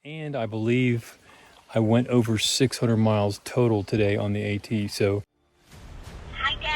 And I believe I went over 600 miles total today on the AT. So Hi, Daddy.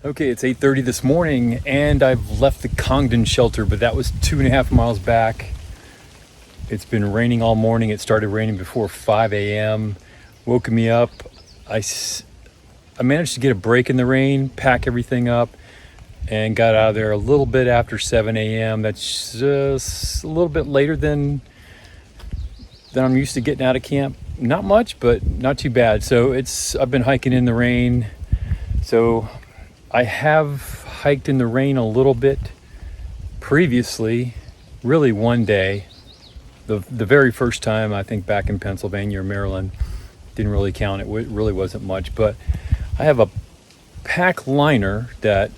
okay, it's 8:30 this morning, and I've left the Congdon shelter, but that was 2.5 miles back. It's been raining all morning. It started raining before 5 a.m. Woke me up. I managed to get a break in the rain, pack everything up, and got out of there a little bit after 7 a.m. That's just a little bit later than I'm used to getting out of camp. Not much, but not too bad. So I've been hiking in the rain. So I have hiked in the rain a little bit previously, really one day. The very first time, I think back in Pennsylvania or Maryland, didn't really count. It really wasn't much, but I have a pack liner that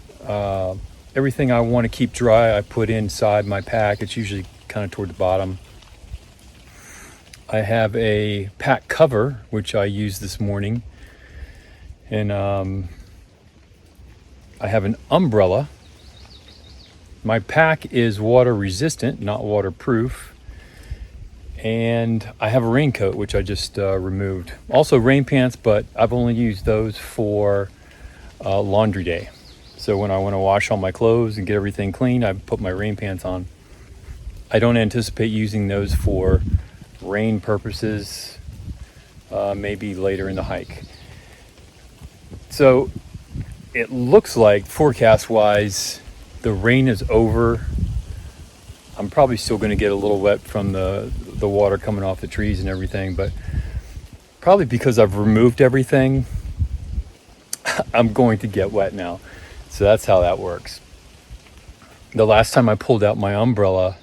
everything I want to keep dry, I put inside my pack. It's usually kind of toward the bottom. I have a pack cover, which I used this morning. And I have an umbrella. My pack is water resistant, not waterproof. And I have a raincoat, which I just removed. Also rain pants, but I've only used those for laundry day. So when I want to wash all my clothes and get everything clean, I put my rain pants on. I don't anticipate using those for rain purposes, maybe later in the hike. So it looks like, forecast wise, the rain is over. I'm probably still going to get a little wet from the water coming off the trees and everything, but probably because I've removed everything, I'm going to get wet now. So that's how that works. The last time I pulled out my umbrella,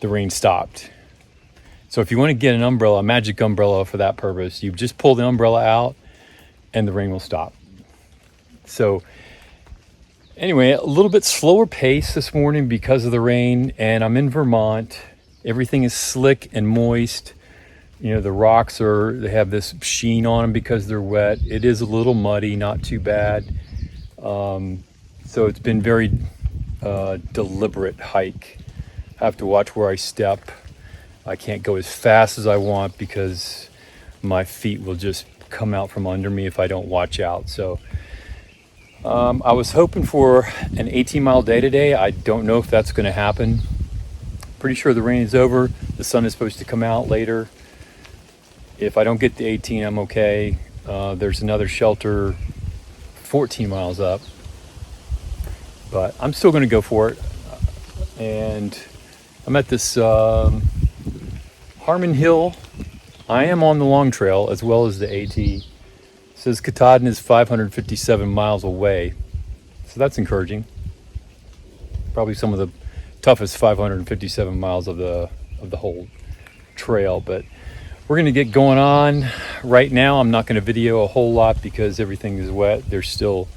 the rain stopped. So if you want to get an umbrella, a magic umbrella for that purpose, you just pull the umbrella out and the rain will stop. So anyway, a little bit slower pace this morning because of the rain, and I'm in Vermont. Everything is slick and moist. You know, the rocks they have this sheen on them because they're wet. It is a little muddy, not too bad. So it's been very deliberate hike. I have to watch where I step. I can't go as fast as I want because my feet will just come out from under me if I don't watch out. So I was hoping for an 18-mile day today. I don't know if that's going to happen. Pretty sure the rain is over. The sun is supposed to come out later. If I don't get the 18, I'm okay. There's another shelter 14 miles up, but I'm still going to go for it. And I'm at this Harmon Hill. I am on the long trail as well as the AT. It says Katahdin is 557 miles away, so that's encouraging. Probably some of the toughest 557 miles of the whole trail, but we're going to get going on right now. I'm not going to video a whole lot because everything is wet. There's still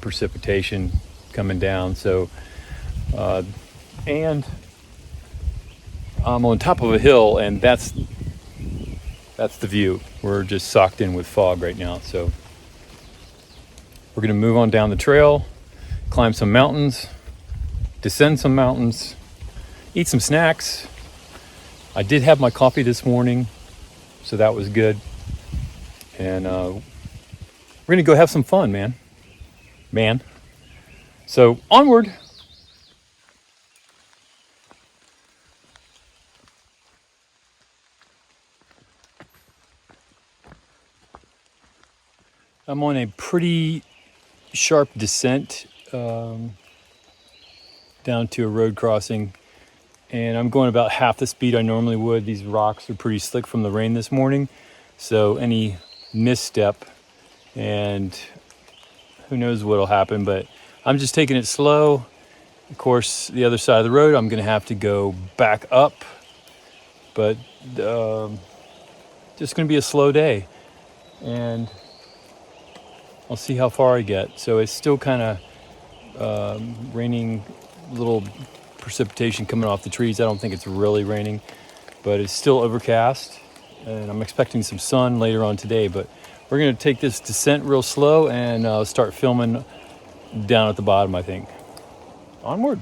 precipitation coming down. So, and I'm on top of a hill, and that's the view. We're just socked in with fog right now. So we're going to move on down the trail, climb some mountains, descend some mountains, eat some snacks. I did have my coffee this morning, so that was good. And we're going to go have some fun, man. So onward. I'm on a pretty sharp descent down to a road crossing, and I'm going about half the speed I normally would. These rocks are pretty slick from the rain this morning, so any misstep, and who knows what'll happen, but I'm just taking it slow. Of course, the other side of the road, I'm gonna have to go back up, but just gonna be a slow day, and I'll see how far I get. So it's still kind of raining, little precipitation coming off the trees. I don't think it's really raining, but it's still overcast, and I'm expecting some sun later on today. But we're gonna take this descent real slow and start filming down at the bottom, I think. Onward.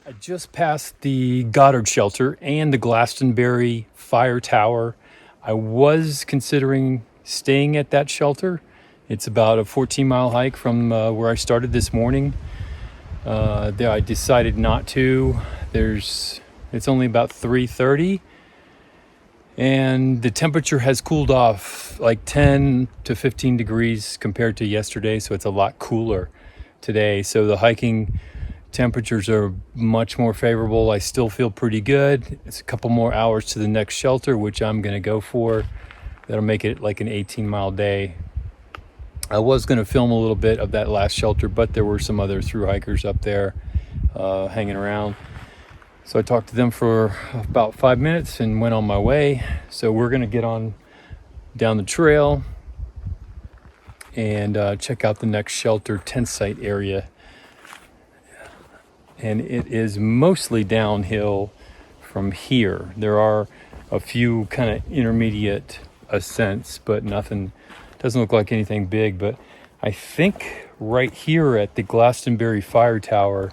I just passed the Goddard shelter and the Glastonbury fire tower. I was considering staying at that shelter. It's about a 14-mile hike from where I started this morning. There I decided not to. It's only about 3:30, And the temperature has cooled off like 10 to 15 degrees compared to yesterday, so it's a lot cooler today. So the hiking temperatures are much more favorable. I still feel pretty good. It's a couple more hours to the next shelter, which I'm going to go for. That'll make it like an 18-mile day. I was going to film a little bit of that last shelter, but there were some other thru hikers up there hanging around. So I talked to them for about 5 minutes and went on my way. So we're going to get on down the trail and check out the next shelter tent site area. And it is mostly downhill from here. There are a few kind of intermediate ascents, but nothing, doesn't look like anything big. But I think right here at the Glastonbury Fire Tower,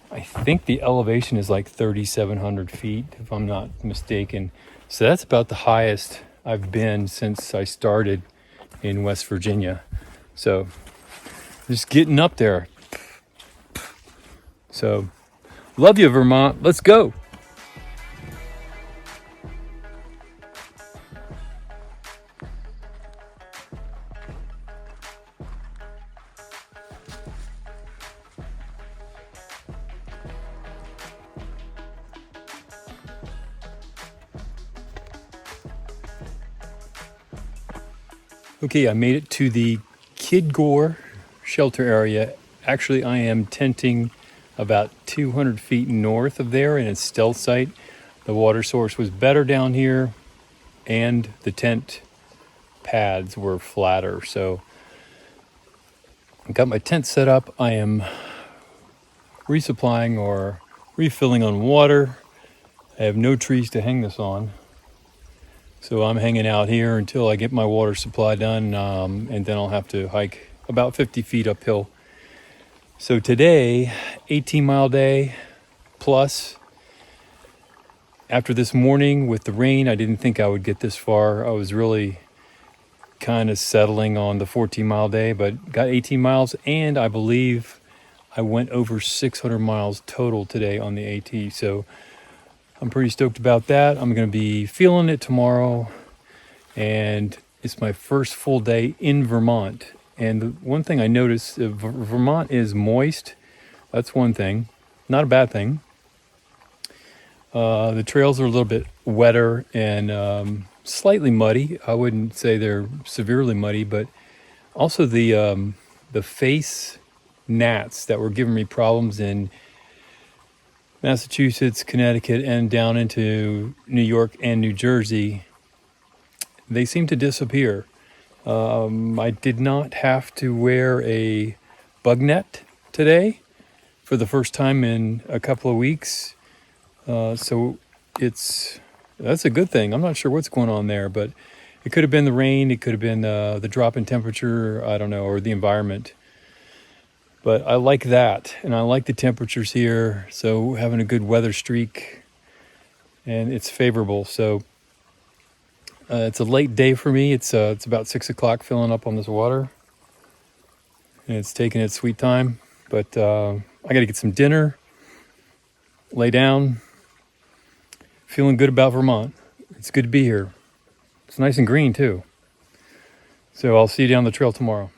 I think the elevation is like 3,700 feet, if I'm not mistaken. So that's about the highest I've been since I started in West Virginia. So just getting up there. So love you, Vermont. Let's go. Okay, I made it to the Kidgore shelter area. Actually, I am tenting about 200 feet north of there in a stealth site. The water source was better down here, and the tent pads were flatter. So I got my tent set up. I am resupplying or refilling on water. I have no trees to hang this on. So I'm hanging out here until I get my water supply done, and then I'll have to hike about 50 feet uphill. So today, 18-mile day plus. After this morning with the rain, I didn't think I would get this far. I was really kind of settling on the 14-mile day, but got 18 miles, and I believe I went over 600 miles total today on the AT. So I'm pretty stoked about that. I'm going to be feeling it tomorrow, and it's my first full day in Vermont. And the one thing I noticed, Vermont is moist. That's one thing. Not a bad thing. The trails are a little bit wetter and slightly muddy. I wouldn't say they're severely muddy, but also the face gnats that were giving me problems in Massachusetts, Connecticut, and down into New York and New Jersey, they seem to disappear. I did not have to wear a bug net today for the first time in a couple of weeks. So that's a good thing. I'm not sure what's going on there, but it could have been the rain. It could have been the drop in temperature. I don't know, or the environment. But I like that, and I like the temperatures here. So having a good weather streak, and it's favorable. So it's a late day for me. It's about 6 o'clock filling up on this water, and it's taking its sweet time. But I got to get some dinner, lay down. Feeling good about Vermont. It's good to be here. It's nice and green too. So I'll see you down the trail tomorrow.